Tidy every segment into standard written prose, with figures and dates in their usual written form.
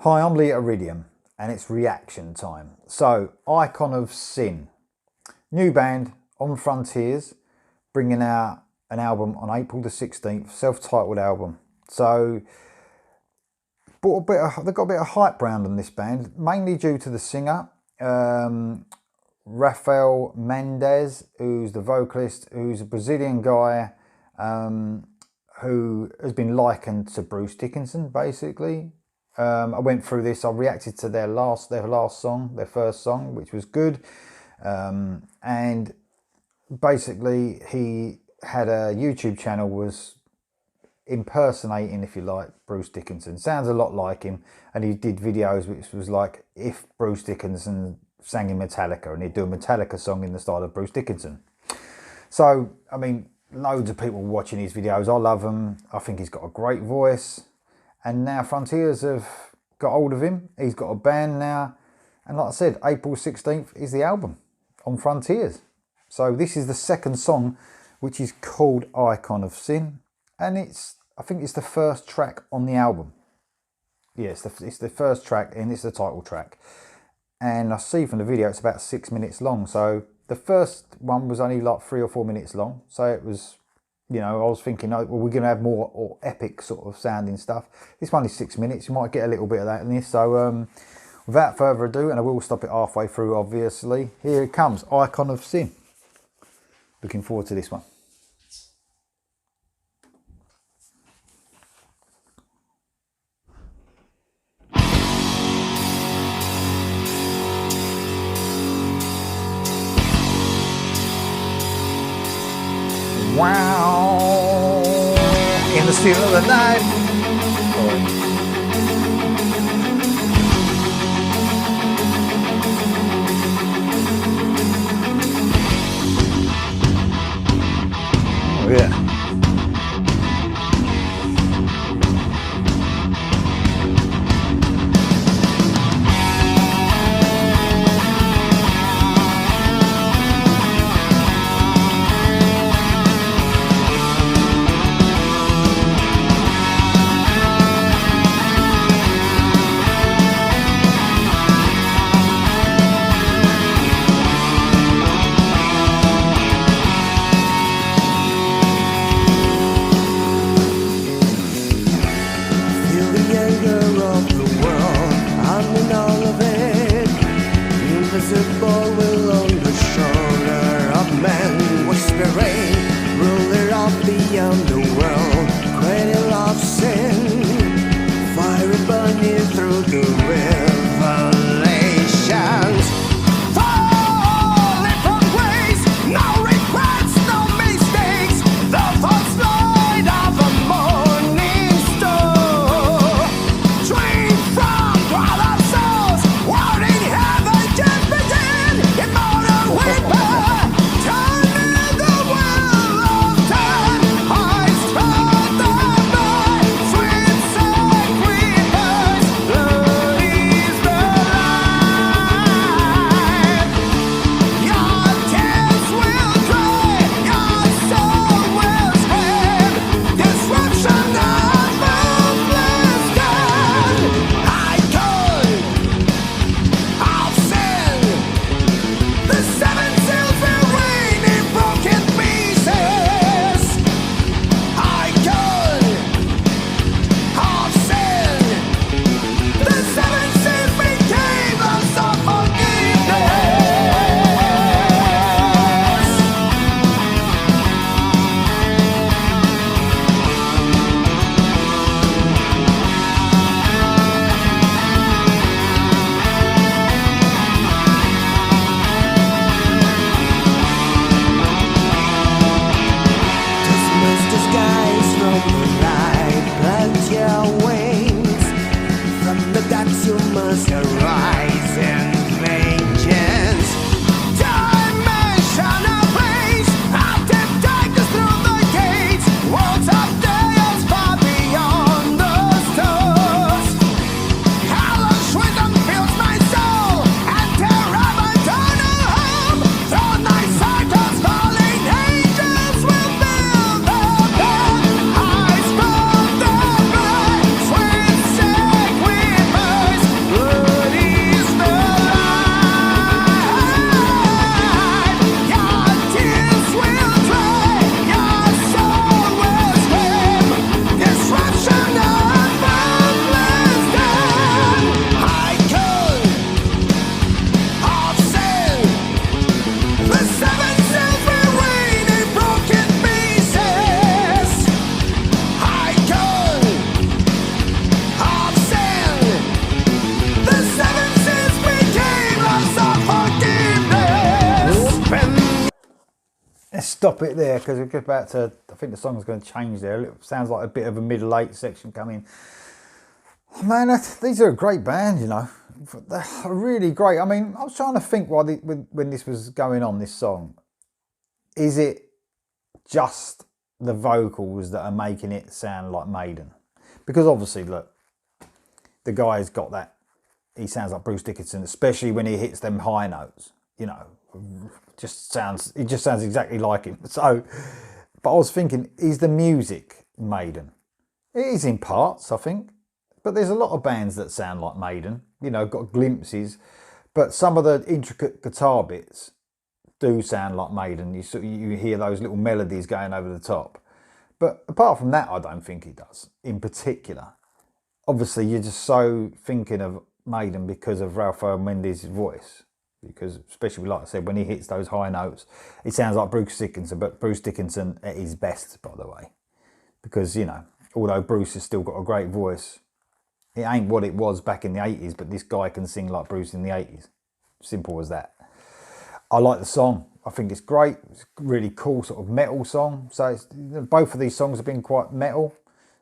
Hi, I'm Lee Iridium and it's reaction time. So, Icon of Sin, new band on Frontiers, bringing out an album on April the 16th, self-titled album. So, they've got a bit of hype round on this band, mainly due to the singer, Rafael Mendes, who's the vocalist, who's a Brazilian guy who has been likened to Bruce Dickinson, basically. I went through this. I reacted to their last song, their first song, which was good. And basically, he had a YouTube channel, was impersonating, if you like, Bruce Dickinson. Sounds a lot like him. And he did videos which was like if Bruce Dickinson sang in Metallica, and he'd do a Metallica song in the style of Bruce Dickinson. So, I mean, loads of people watching his videos. I love him. I think he's got a great voice. And now Frontiers have got hold of him. He's got a band now. And like I said, April 16th is the album on Frontiers. So this is the second song, which is called Icon of Sin. And I think it's the first track on the album. Yeah, it's the first track, and it's the title track. And I see from the video it's about 6 minutes long. So the first one was only like 3 or 4 minutes long. So it was, you know, I was thinking, oh, well, we're going to have more or epic sort of sounding stuff. This one is 6 minutes. You might get a little bit of that in this. So without further ado, and I will stop it halfway through, obviously, here it comes, Icon of Sin. Looking forward to this one. Wow, in the still of the night. Oh yeah. Invisible along the shoulder of man, whispering, ruler of the underworld, cradle of sin, fire burning through the revelations. Falling from grace, no regrets, no mistakes, the false light of a morning star, dream from dwell of souls, world in heaven just begin. let's stop it there because we're about to, I think the song's going to change there. It sounds like a bit of a middle eight section coming. Oh, man, these are a great band, you know. They're really great. I mean, I was trying to think when this was going on, this song. Is it just the vocals that are making it sound like Maiden? Because obviously, look, the guy's got that. He sounds like Bruce Dickinson, especially when he hits them high notes. You know, it just sounds exactly like him. So, but I was thinking, is the music Maiden? It is in parts, I think. But there's a lot of bands that sound like Maiden, you know, got glimpses. But some of the intricate guitar bits do sound like Maiden. You hear those little melodies going over the top. But apart from that, I don't think it does, in particular. Obviously, you're just so thinking of Maiden because of Ralph Mendes's voice. Because, especially like I said, when he hits those high notes, it sounds like Bruce Dickinson, but Bruce Dickinson at his best, by the way. Because, you know, although Bruce has still got a great voice, it ain't what it was back in the 80s, but this guy can sing like Bruce in the 80s. Simple as that. I like the song. I think it's great. It's a really cool sort of metal song. So both of these songs have been quite metal.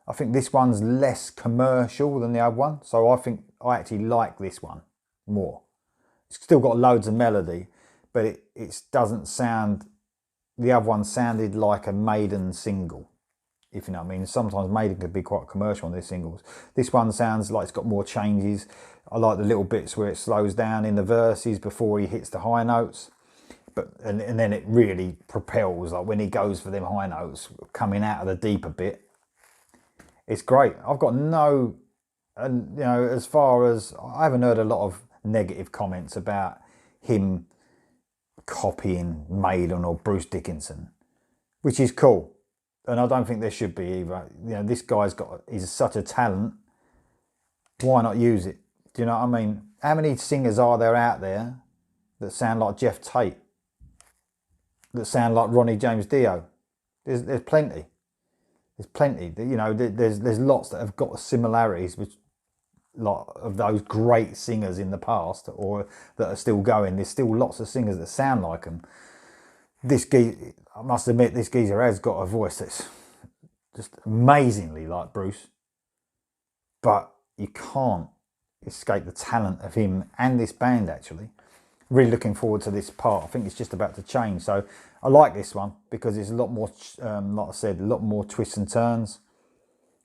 I think this one's less commercial than the other one. So I think I actually like this one more. It's still got loads of melody, but it doesn't sound... The other one sounded like a Maiden single, if you know what I mean. Sometimes Maiden could be quite commercial on their singles. This one sounds like it's got more changes. I like the little bits where it slows down in the verses before he hits the high notes. And then it really propels, like when he goes for them high notes, coming out of the deeper bit. It's great. I've got no... And, you know, as far as... I haven't heard a lot of negative comments about him copying Maiden or Bruce Dickinson, which is cool. And I don't think there should be either. You know, this guy's he's such a talent. Why not use it? Do you know what I mean? How many singers are there out there that sound like Jeff Tate? That sound like Ronnie James Dio? There's plenty. There's plenty. You know, there's lots that have got similarities with lot of those great singers in the past or that are still going. There's still lots of singers that sound like them. This geezer, I must admit, this geezer has got a voice that's just amazingly like Bruce. But you can't escape the talent of him and this band, actually. Really looking forward to this part. I think it's just about to change. So I like this one because it's a lot more, like I said, a lot more twists and turns.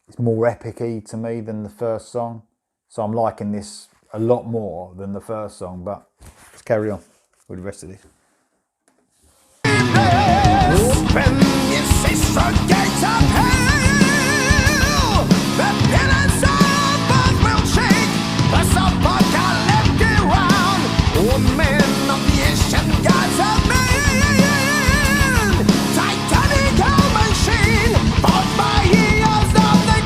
It's more epic-y to me than the first song. So I'm liking this a lot more than the first song. But let's carry on with the rest of this. When you see the gates of hell, the pillars above will shake. The apocalyptic round, women of the ancient gods of men. Titanic machine, fought by heroes of the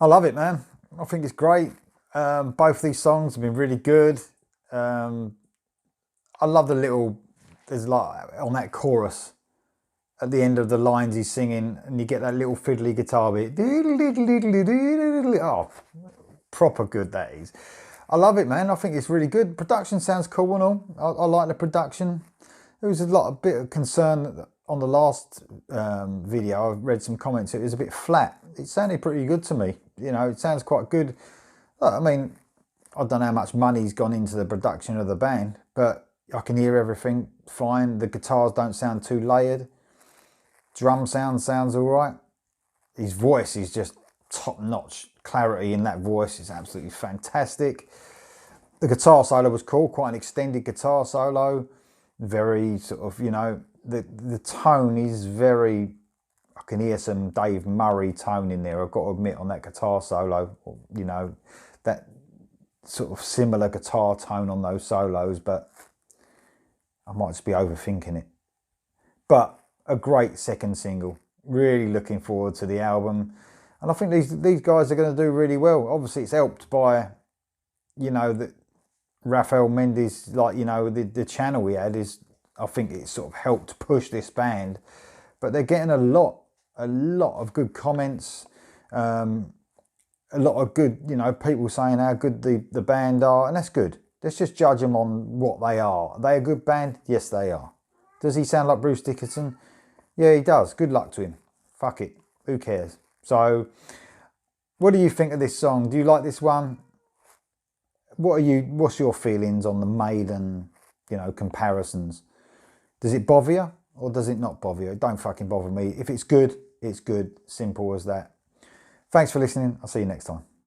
I love it, man. I think it's great. Both these songs have been really good. I love the little, there's like on that chorus at the end of the lines he's singing, and you get that little fiddly guitar bit. Oh, proper good that is. I love it, man. I think it's really good. Production sounds cool and all. I like the production. There was a bit of concern on the last video. I read some comments. It was a bit flat. It sounded pretty good to me. You know, it sounds quite good. I mean, I don't know how much money's gone into the production of the band, but I can hear everything fine. The guitars don't sound too layered. Drum sounds all right. His voice is just top-notch. Clarity in that voice is absolutely fantastic. The guitar solo was cool, quite an extended guitar solo. Very sort of, you know, the tone is very, I can hear some Dave Murray tone in there, I've got to admit, on that guitar solo. You know, that sort of similar guitar tone on those solos, but I might just be overthinking it. But a great second single. Really looking forward to the album. And I think these guys are going to do really well. Obviously, it's helped by, you know, that Rafael Mendes, like, you know, the channel he had is, I think it sort of helped push this band. But they're getting a lot of good comments, a lot of good, you know, people saying how good the band are, and that's good. Let's just judge them on what they are. Are they a good band? Yes, they are. Does he sound like Bruce Dickinson? Yeah, he does. Good luck to him. Fuck it. Who cares? So, what do you think of this song? Do you like this one? What's your feelings on the Maiden, you know, comparisons? Does it bother you or does it not bother you? It don't fucking bother me. If it's good, it's good. Simple as that. Thanks for listening. I'll see you next time.